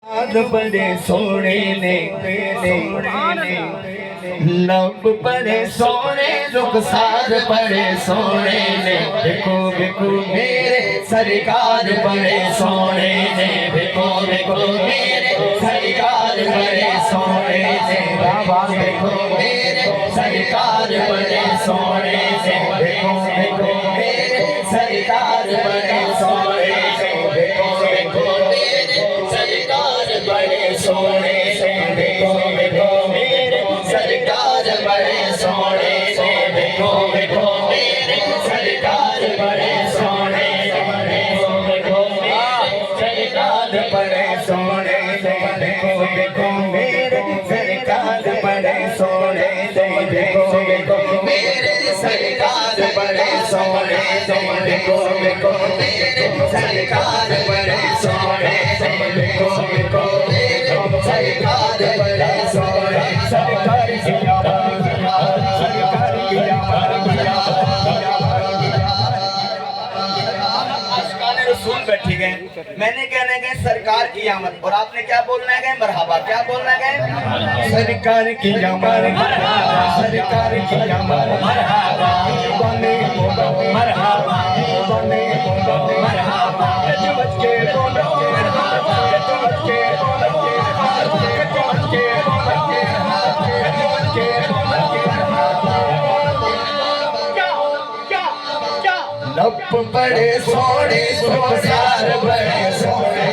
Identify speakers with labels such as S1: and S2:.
S1: आज बड़े सोने ने लब बड़े सोने रुखसार बड़े सोने ने देखो देखो मेरे सरकार बड़े सोने ने देखो देखो मेरे सरकार बड़े सोने ने देखो मेरे सरकार बड़े सोने ने देखो देखो मेरे सरकार बड़े सोने ने देखो देखो मेरे सरकार बड़े सोने से देखो देखो मेरे सरकार बड़े सोने से देखो देखो मेरे सरकार बड़े सोने से देखो देखो मेरे सरकार बड़े सोने से देखो देखो मेरे सरकार बड़े सोने से देखो देखो मेरे सरकार बड़े सोने से देखो देखो मेरे सरकार बड़े सोने से देखो देखो सरकार बड़े सोने सरकार की आवाज़ सरकार की आवाज़ रसूल बैठी गए। मैंने कहने गए सरकार की आमद और आपने क्या बोलना है गए मरहबा। क्या बोलना है गए सरकार की आमद सरकार की आमद मरहबा बने मरहबा बने मरहबा बच के बोलो मरहबा बच के बोलो लब बड़े सोने सुखसार बड़े सोने